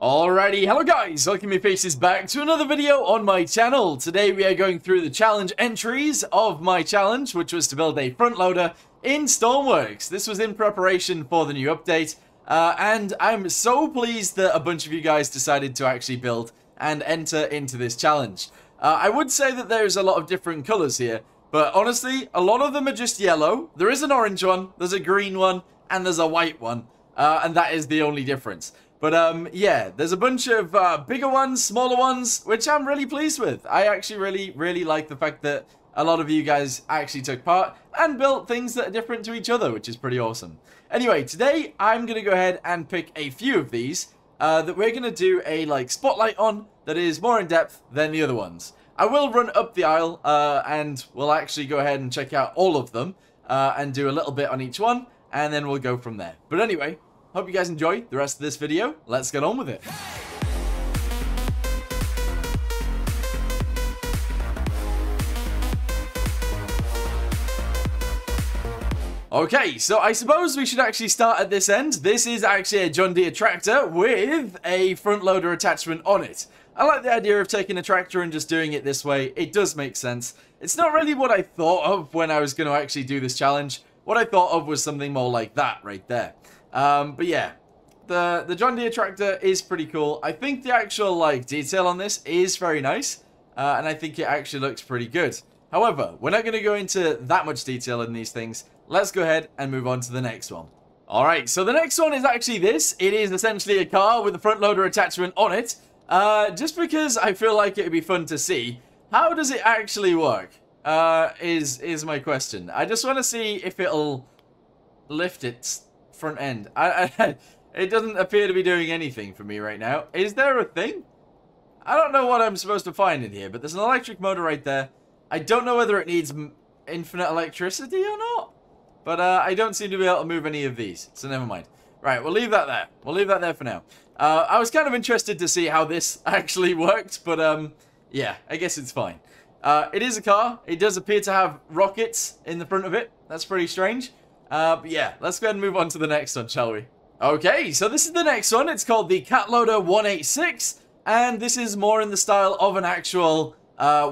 Alrighty, hello guys, welcome your faces back to another video on my channel. Today we are going through the challenge entries of my challenge, which was to build a front loader in Stormworks. This was in preparation for the new update, and I'm so pleased that a bunch of you guys decided to actually build and enter into this challenge. I would say that there's a lot of different colors here, but honestly, a lot of them are just yellow. There is an orange one, there's a green one, and there's a white one, and that is the only difference. But, yeah, there's a bunch of bigger ones, smaller ones, which I'm really pleased with. I actually really like the fact that a lot of you guys actually took part and built things that are different to each other, which is pretty awesome. Anyway, today I'm going to go ahead and pick a few of these that we're going to do a, spotlight on that is more in depth than the other ones. I will run up the aisle and we'll actually go ahead and check out all of them and do a little bit on each one, and then we'll go from there. But anyway, hope you guys enjoy the rest of this video. Let's get on with it. Okay, so I suppose we should actually start at this end. This is actually a John Deere tractor with a front loader attachment on it. I like the idea of taking a tractor and just doing it this way. It does make sense. It's not really what I thought of when I was going to actually do this challenge. What I thought of was something more like that right there. But yeah, the John Deere tractor is pretty cool. I think the actual detail on this is very nice, and I think it actually looks pretty good. However, we're not going to go into that much detail in these things. Let's go ahead and move on to the next one. Alright, so the next one is actually this. It is essentially a car with a front loader attachment on it, just because I feel like it would be fun to see. How does it actually work, is my question. I just want to see if it'll lift its front end. It doesn't appear to be doing anything for me right now. Is there a thing? I don't know what I'm supposed to find in here, but there's an electric motor right there. I don't know whether it needs infinite electricity or not, but I don't seem to be able to move any of these, so never mind. Right, we'll leave that there. We'll leave that there for now. I was kind of interested to see how this actually worked, but yeah, I guess it's fine. It is a car. It does appear to have rockets in the front of it. That's pretty strange. But yeah, let's go ahead and move on to the next one, shall we? Okay, so this is the next one. It's called the Cat Loader186, and this is more in the style of an actual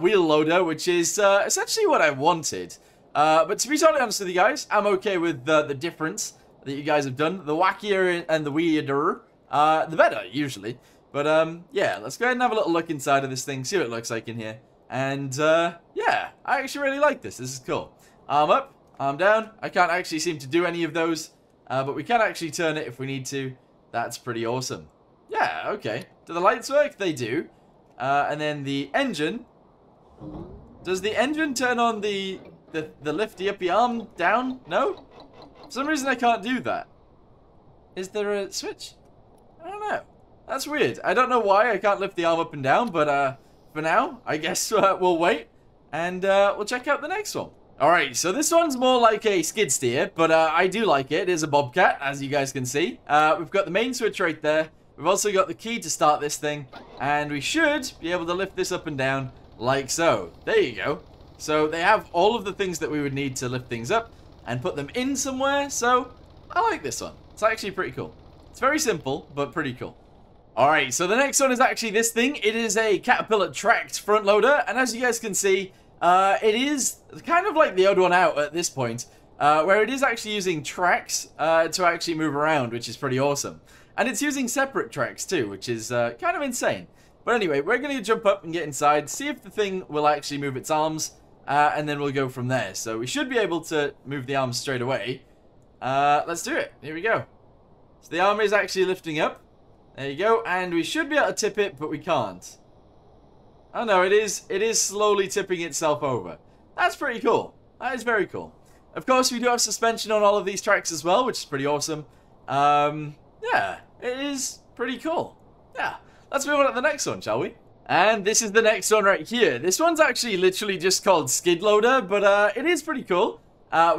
wheel loader, which is essentially what I wanted. But to be totally honest with you guys, I'm okay with the difference that you guys have done. The wackier and the weirder, the better, usually. But yeah, let's go ahead and have a little look inside of this thing, see what it looks like in here. And yeah, I actually really like this. This is cool. Arm up. Arm down. I can't actually seem to do any of those, but we can actually turn it if we need to. That's pretty awesome. Yeah, okay. Do the lights work? They do. And then the engine. Does the engine turn on the lifty uppy arm down? No? For some reason I can't do that. Is there a switch? I don't know. That's weird. I don't know why I can't lift the arm up and down, but for now, I guess we'll wait. And we'll check out the next one. Alright, so this one's more like a skid steer, but I do like it. It is a Bobcat, as you guys can see. We've got the main switch right there. We've also got the key to start this thing, and we should be able to lift this up and down like so. There you go. So they have all of the things that we would need to lift things up and put them in somewhere, so I like this one. It's actually pretty cool. It's very simple, but pretty cool. Alright, so the next one is actually this thing. It is a Caterpillar tracked front loader, and as you guys can see, it is kind of like the odd one out at this point, where it is actually using tracks to actually move around, which is pretty awesome. And it's using separate tracks too, which is kind of insane. But anyway, we're going to jump up and get inside, see if the thing will actually move its arms, and then we'll go from there. So we should be able to move the arms straight away. Let's do it. Here we go. So the arm is actually lifting up. There you go. And we should be able to tip it, but we can't. Oh no, it is slowly tipping itself over. That's pretty cool. That is very cool. Of course, we do have suspension on all of these tracks as well, which is pretty awesome. Yeah, it is pretty cool. Yeah, let's move on to the next one, shall we? And this is the next one right here. This one's actually literally just called Skid Loader, but it is pretty cool.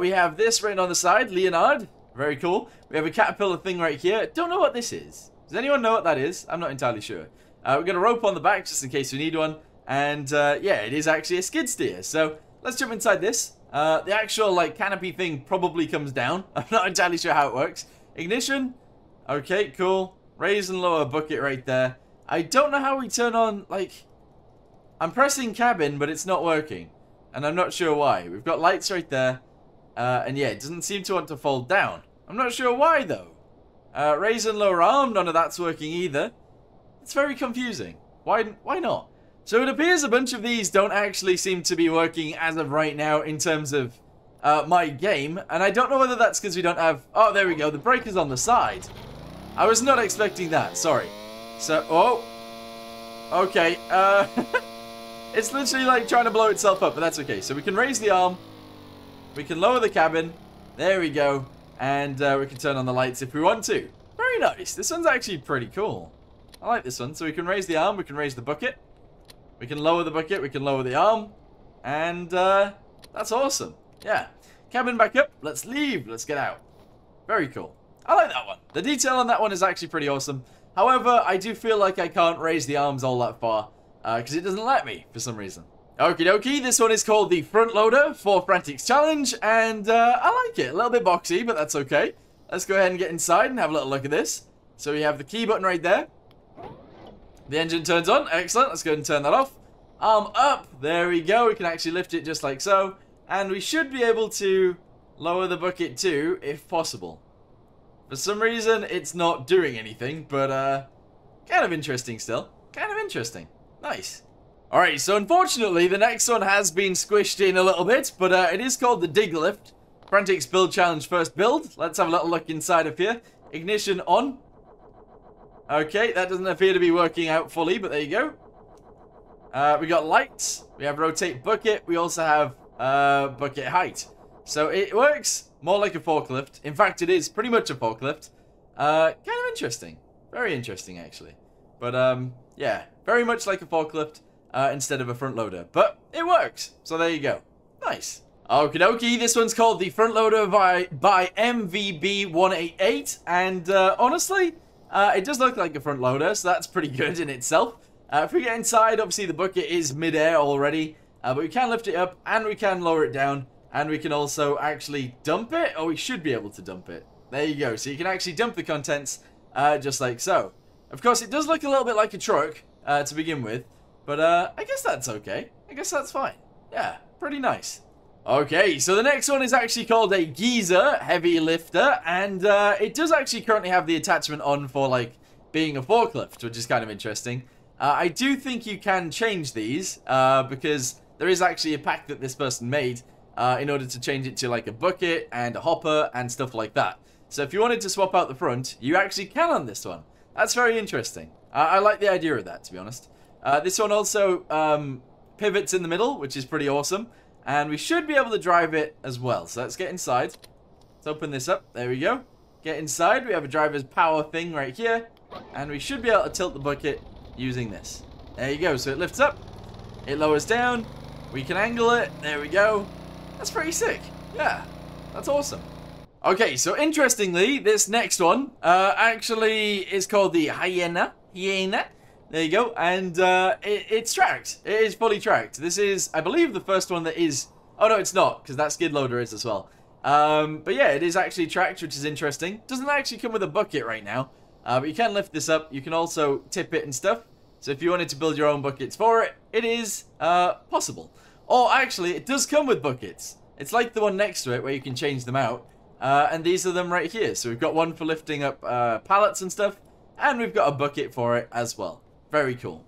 We have this written on the side, Leonard. Very cool. We have a Caterpillar thing right here. Don't know what this is. Does anyone know what that is? I'm not entirely sure. We've got a rope on the back just in case we need one. And yeah, it is actually a skid steer. So let's jump inside this. The actual canopy thing probably comes down. I'm not entirely sure how it works. Ignition. Okay, cool. Raise and lower bucket right there. I don't know how we turn on, like... I'm pressing cabin, but it's not working. And I'm not sure why. We've got lights right there. And yeah, it doesn't seem to want to fold down. I'm not sure why, though. Raise and lower arm, none of that's working either. It's very confusing. Why not? So it appears a bunch of these don't actually seem to be working as of right now in terms of my game. And I don't know whether that's because we don't have... Oh, there we go. The brake is on the side. I was not expecting that. Sorry. So, oh. Okay. It's literally like trying to blow itself up, but that's okay. So we can raise the arm. We can lower the cabin. There we go. And we can turn on the lights if we want to. Very nice. This one's actually pretty cool. I like this one. So we can raise the arm. We can raise the bucket. We can lower the bucket. We can lower the arm. And that's awesome. Yeah. Cabin back up. Let's leave. Let's get out. Very cool. I like that one. The detail on that one is actually pretty awesome. However, I do feel like I can't raise the arms all that far. Because it doesn't let me for some reason. Okie dokie, this one is called the Front Loader for Frantic's Challenge, and I like it. A little bit boxy, but that's okay. Let's go ahead and get inside and have a little look at this. So we have the key button right there. The engine turns on. Excellent. Let's go ahead and turn that off. Arm up. There we go. We can actually lift it just like so. And we should be able to lower the bucket too, if possible. For some reason, it's not doing anything, but kind of interesting still. Kind of interesting. Nice. Alright, so unfortunately, the next one has been squished in a little bit, but it is called the Dig Lift. Frantic's Build Challenge first build. Let's have a little look inside of here. Ignition on. Okay, that doesn't appear to be working out fully, but there you go. We got lights. We have rotate bucket. We also have bucket height. So it works more like a forklift. In fact, it is pretty much a forklift. Kind of interesting. Very interesting, actually. But, yeah, very much like a forklift. Instead of a front loader, but it works, so there you go. Nice. Okie dokie, this one's called the Front Loader by MVB188, and honestly, it does look like a front loader, so that's pretty good in itself. If we get inside, obviously the bucket is mid-air already, but we can lift it up, and we can lower it down, and we can also actually dump it, or we should be able to dump it. There you go, so you can actually dump the contents, just like so. Of course, it does look a little bit like a truck, to begin with, but I guess that's okay. I guess that's fine. Yeah, pretty nice. Okay, so the next one is actually called a Geezer Heavy Lifter, and it does actually currently have the attachment on for, like, being a forklift, which is kind of interesting. I do think you can change these, because there is actually a pack that this person made in order to change it to, like, a bucket and a hopper and stuff like that. So if you wanted to swap out the front, you actually can on this one. That's very interesting. I like the idea of that, to be honest. This one also pivots in the middle, which is pretty awesome. And we should be able to drive it as well. So let's get inside. Let's open this up. There we go. Get inside. We have a driver's power thing right here. And we should be able to tilt the bucket using this. There you go. So it lifts up. It lowers down. We can angle it. There we go. That's pretty sick. Yeah. That's awesome. Okay, so interestingly, this next one actually is called the Hyena. There you go, and it's tracked. It is fully tracked. This is, I believe, the first one that is... Oh, no, it's not, because that skid loader is as well. But yeah, it is actually tracked, which is interesting. Doesn't actually come with a bucket right now, but you can lift this up. You can also tip it and stuff. So if you wanted to build your own buckets for it, it is possible. Or actually, it does come with buckets. It's like the one next to it, where you can change them out. And these are them right here. So we've got one for lifting up pallets and stuff, and we've got a bucket for it as well. Very cool.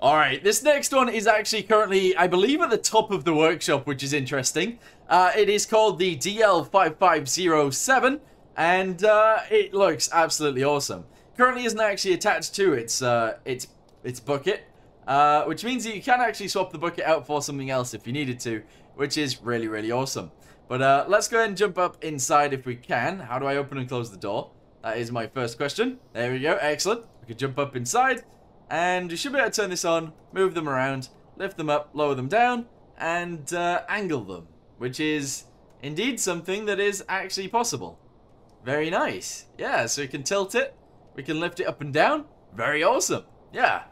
Alright, this next one is actually currently, I believe, at the top of the workshop, which is interesting. It is called the DL5507, and it looks absolutely awesome. Currently isn't actually attached to its bucket, which means that you can actually swap the bucket out for something else if you needed to, which is really, really awesome. But let's go ahead and jump up inside if we can. How do I open and close the door? That is my first question. There we go. Excellent. We can jump up inside. And you should be able to turn this on, move them around, lift them up, lower them down, and angle them, which is indeed something that is actually possible. Very nice. Yeah, so we can tilt it, we can lift it up and down. Very awesome. Yeah,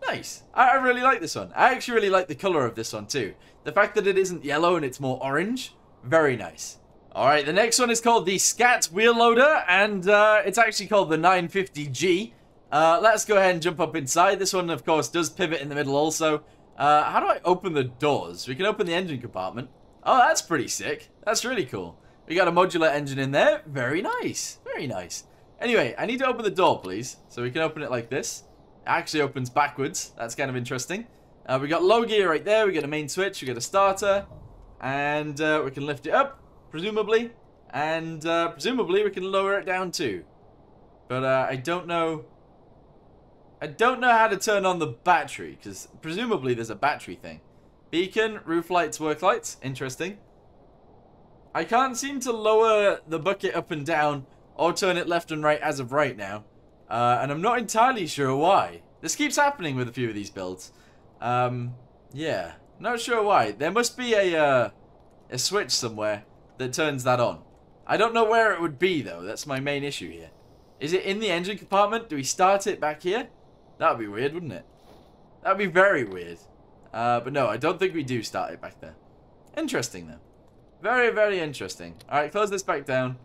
nice. I really like this one. I actually really like the color of this one too. The fact that it isn't yellow and it's more orange, very nice. Alright, the next one is called the Scat Wheel Loader, and it's actually called the 950G. Let's go ahead and jump up inside. This one, of course, does pivot in the middle also. How do I open the doors? We can open the engine compartment. Oh, that's pretty sick. That's really cool. We got a modular engine in there. Very nice. Very nice. Anyway, I need to open the door, please. So we can open it like this. It actually opens backwards. That's kind of interesting. We got low gear right there. We got a main switch. We got a starter. And we can lift it up, presumably. And presumably we can lower it down too. But I don't know. I don't know how to turn on the battery, because presumably there's a battery thing. Beacon, roof lights, work lights. Interesting. I can't seem to lower the bucket up and down or turn it left and right as of right now. And I'm not entirely sure why. This keeps happening with a few of these builds. Yeah, not sure why. There must be a switch somewhere that turns that on. I don't know where it would be, though. That's my main issue here. Is it in the engine compartment? Do we start it back here? That would be weird, wouldn't it? That would be very weird. But no, I don't think we do start it back there. Interesting, though. Very, very interesting. Alright, close this back down.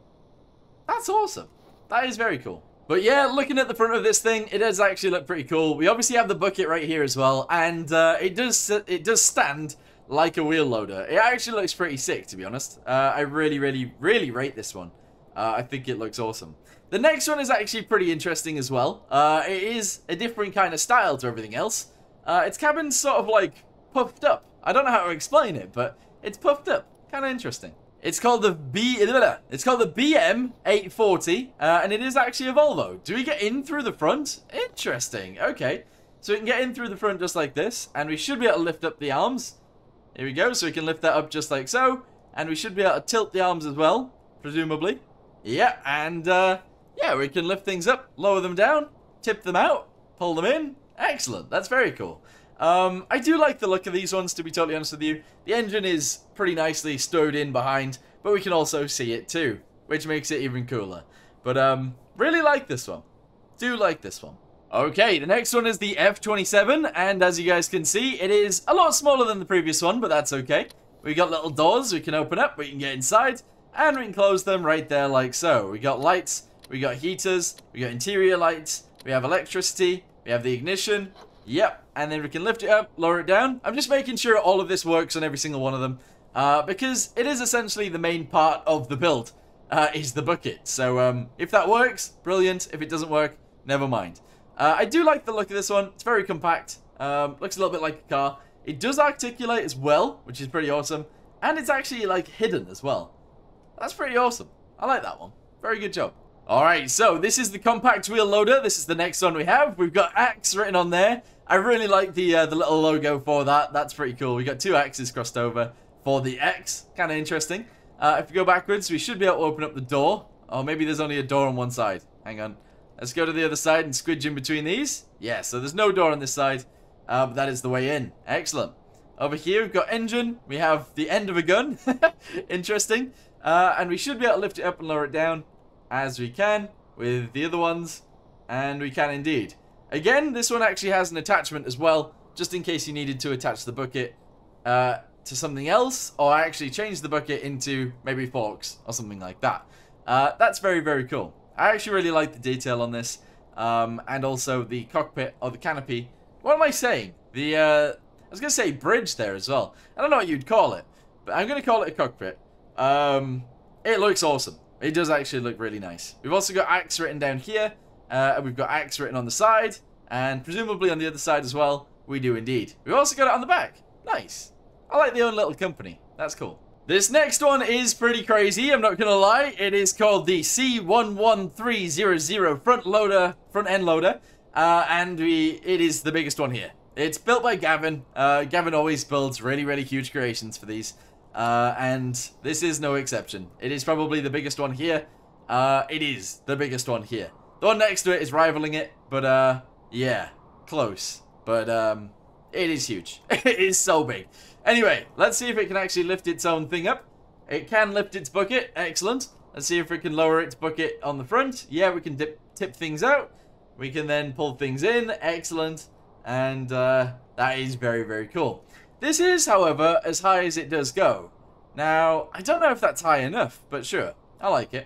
That's awesome. That is very cool. But yeah, looking at the front of this thing, it does actually look pretty cool. We obviously have the bucket right here as well. And it does stand like a wheel loader. It actually looks pretty sick, to be honest. I really, really, really rate this one. I think it looks awesome. The next one is actually pretty interesting as well. It is a different kind of style to everything else. Its cabin's sort of like puffed up. I don't know how to explain it, but it's puffed up. Kind of interesting. It's called the BM840, and it is actually a Volvo. Do we get in through the front? Interesting. Okay, so we can get in through the front just like this, and we should be able to lift up the arms. Here we go. So we can lift that up just like so, and we should be able to tilt the arms as well, presumably. Yeah, and yeah, we can lift things up, lower them down, tip them out, pull them in. Excellent. That's very cool. I do like the look of these ones, to be totally honest with you. The engine is pretty nicely stowed in behind, but we can also see it too, which makes it even cooler. But really like this one. Do like this one. Okay, the next one is the F27, and as you guys can see, it is a lot smaller than the previous one, but that's okay. We got little doors we can open up, we can get inside, and we can close them right there like so. We got lights, we got heaters, we got interior lights, we have electricity, we have the ignition. Yep, and then we can lift it up, lower it down. I'm just making sure all of this works on every single one of them, because it is essentially the main part of the build, is the bucket. So if that works, brilliant. If it doesn't work, never mind. I do like the look of this one. It's very compact. Looks a little bit like a car. It does articulate as well, which is pretty awesome. And it's actually like hidden as well. That's pretty awesome. I like that one. Very good job. Alright, so this is the compact wheel loader. This is the next one we have. We've got Axe written on there. I really like the little logo for that. That's pretty cool. We got two axes crossed over for the X. Kind of interesting. If we go backwards, we should be able to open up the door. Oh, maybe there's only a door on one side. Hang on. Let's go to the other side and squidge in between these. Yeah, so there's no door on this side. But that is the way in. Excellent. Over here, we've got engine. We have the end of a gun. Interesting. And we should be able to lift it up and lower it down as we can with the other ones. And we can indeed. Again, this one actually has an attachment as well, just in case you needed to attach the bucket to something else, or actually change the bucket into maybe forks or something like that. That's very, very cool. I actually really like the detail on this, and also the cockpit or the canopy. What am I saying? I was going to say bridge there as well. I don't know what you'd call it, but I'm going to call it a cockpit. It looks awesome. It does actually look really nice. We've also got Axe written down here. And we've got Axe written on the side, and presumably on the other side as well. We do indeed. We've also got it on the back. Nice. I like the own little company. That's cool. This next one is pretty crazy, I'm not gonna lie. It is called the C11300 front end loader, and it is the biggest one here. It's built by Gavin. Gavin always builds really, really huge creations for these, and this is no exception. It is probably the biggest one here. It is the biggest one here. The one next to it is rivaling it, but yeah, close. But it is huge. It is so big. Anyway, let's see if it can actually lift its own thing up. It can lift its bucket. Excellent. Let's see if it can lower its bucket on the front. Yeah, we can tip things out. We can then pull things in. Excellent. And that is very, very cool. This is, however, as high as it does go. Now, I don't know if that's high enough, but sure. I like it.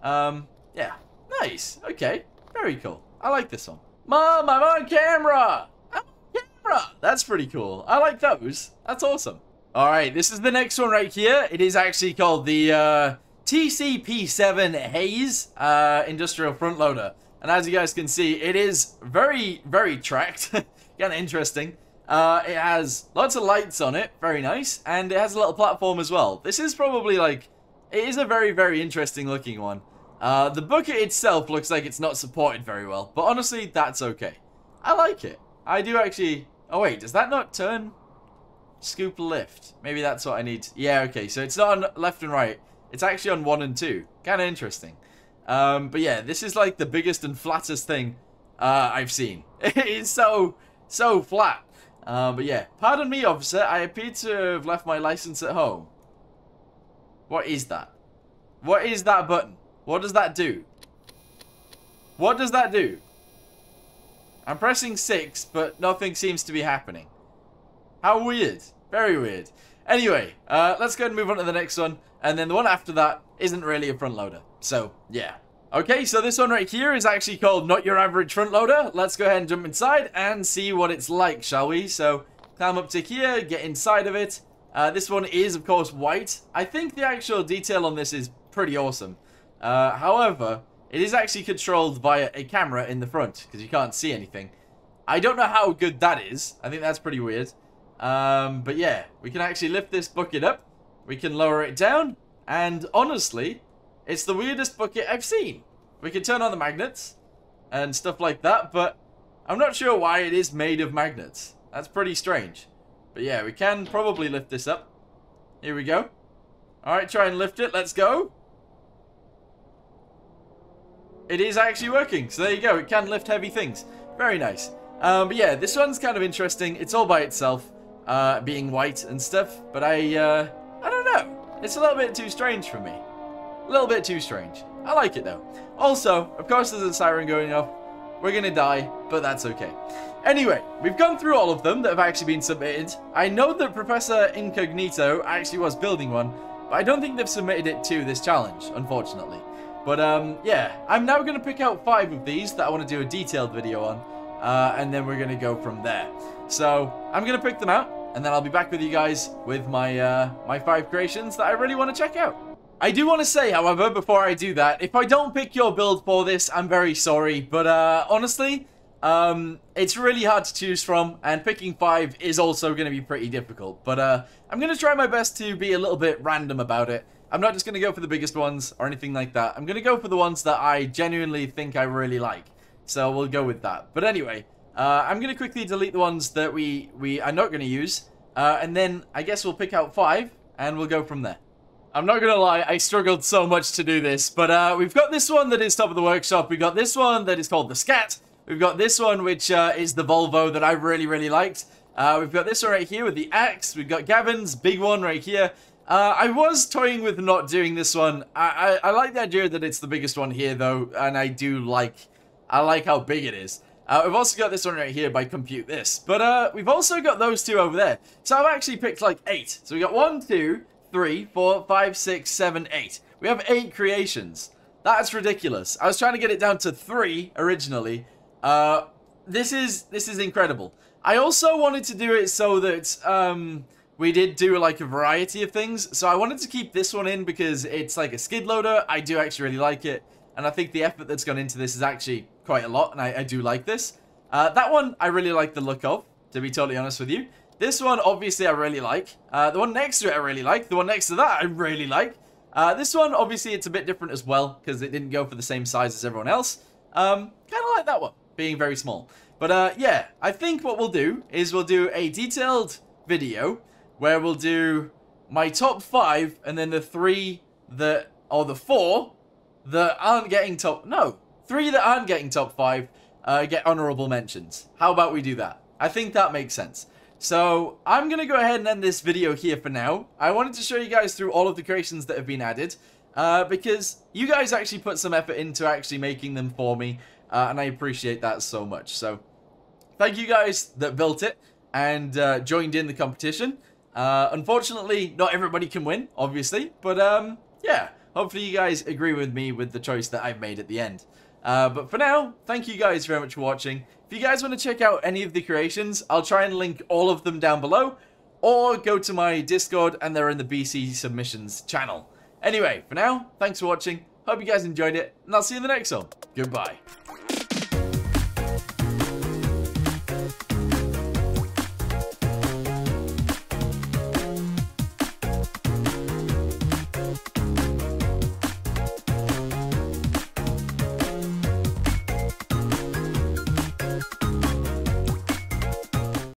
Yeah. Nice. Okay. Very cool. I like this one. Mom, I'm on camera! I'm on camera! That's pretty cool. I like those. That's awesome. Alright, this is the next one right here. It is actually called the TCP7 Haze Industrial Front Loader. And as you guys can see, it is very, very tracked. Kind of interesting. It has lots of lights on it. Very nice. And it has a little platform as well. This is probably like... It is a very, very interesting looking one. The bucket itself looks like it's not supported very well. But honestly, that's okay. I like it. I do actually... Oh wait, does that not turn? Scoop lift. Maybe that's what I need. Yeah, okay. So it's not on left and right. It's actually on 1 and 2. Kind of interesting. But yeah, this is like the biggest and flattest thing I've seen. It is so flat. But yeah, pardon me, officer. I appear to have left my license at home. What is that? What is that button? What does that do? What does that do? I'm pressing 6, but nothing seems to be happening. How weird. Very weird. Anyway, let's go and move on to the next one. And then the one after that isn't really a front loader. So, yeah. Okay, so this one right here is actually called Not Your Average Front Loader. Let's go ahead and jump inside and see what it's like, shall we? So, climb up to here, get inside of it. This one is, of course, white. I think the actual detail on this is pretty awesome. However, it is actually controlled via a camera in the front, because you can't see anything. I don't know how good that is. I think that's pretty weird. But yeah, we can actually lift this bucket up. We can lower it down. And honestly, it's the weirdest bucket I've seen. We can turn on the magnets and stuff like that, but I'm not sure why it is made of magnets. That's pretty strange. But yeah, we can probably lift this up. Here we go. Alright, try and lift it. Let's go. It is actually working. So there you go. It can lift heavy things. Very nice. But yeah, this one's kind of interesting. It's all by itself, being white and stuff. But I don't know. It's a little bit too strange for me. A little bit too strange. I like it though. Also, of course there's a siren going off. We're gonna die, but that's okay. Anyway, we've gone through all of them that have actually been submitted. I know that Professor Incognito actually was building one, but I don't think they've submitted it to this challenge, unfortunately. But yeah, I'm now gonna pick out 5 of these that I want to do a detailed video on, and then we're gonna go from there. So I'm gonna pick them out, and then I'll be back with you guys with my my 5 creations that I really want to check out. I do want to say, however, before I do that, if I don't pick your build for this, I'm very sorry. But honestly, it's really hard to choose from, and picking 5 is also going to be pretty difficult. But I'm going to try my best to be a little bit random about it. I'm not just going to go for the biggest ones or anything like that. I'm going to go for the ones that I genuinely think I really like. So we'll go with that. But anyway, I'm going to quickly delete the ones that we are not going to use. And then I guess we'll pick out 5, and we'll go from there. I'm not gonna lie, I struggled so much to do this, but we've got this one that is top of the workshop, we've got this one that is called the Scat, we've got this one which is the Volvo that I really liked, we've got this one right here with the axe, we've got Gavin's big one right here. I was toying with not doing this one. I like the idea that it's the biggest one here though, and I like how big it is. We've also got this one right here by Compute This, but we've also got those 2 over there, so I've actually picked like 8, so we got 1, 2, 3, 4, 5, 6, 7, 8. We have 8 creations. That's ridiculous. I was trying to get it down to 3 originally. This is incredible. I also wanted to do it so that we did do like a variety of things. So I wanted to keep this one in because it's like a skid loader. I do actually really like it. And I think the effort that's gone into this is actually quite a lot. And I do like this. That one I really like the look of, to be totally honest with you. This one, obviously, I really like. The one next to it, I really like. The one next to that, I really like. This one, obviously, it's a bit different as well, because it didn't go for the same size as everyone else. Kind of like that one, being very small. But, yeah, I think what we'll do is we'll do a detailed video where we'll do my top 5, and then the 3 that, or the 4 that aren't getting top, no, 3 that aren't getting top 5 get honorable mentions. How about we do that? I think that makes sense. So, I'm going to go ahead and end this video here for now. I wanted to show you guys through all of the creations that have been added, because you guys actually put some effort into actually making them for me, and I appreciate that so much. So, thank you guys that built it and joined in the competition. Unfortunately, not everybody can win, obviously, but yeah, hopefully you guys agree with me with the choice that I've made at the end. But for now, thank you guys very much for watching. If you guys want to check out any of the creations, I'll try and link all of them down below, or go to my Discord and they're in the BC Submissions channel. Anyway, for now, thanks for watching, hope you guys enjoyed it, and I'll see you in the next one. Goodbye.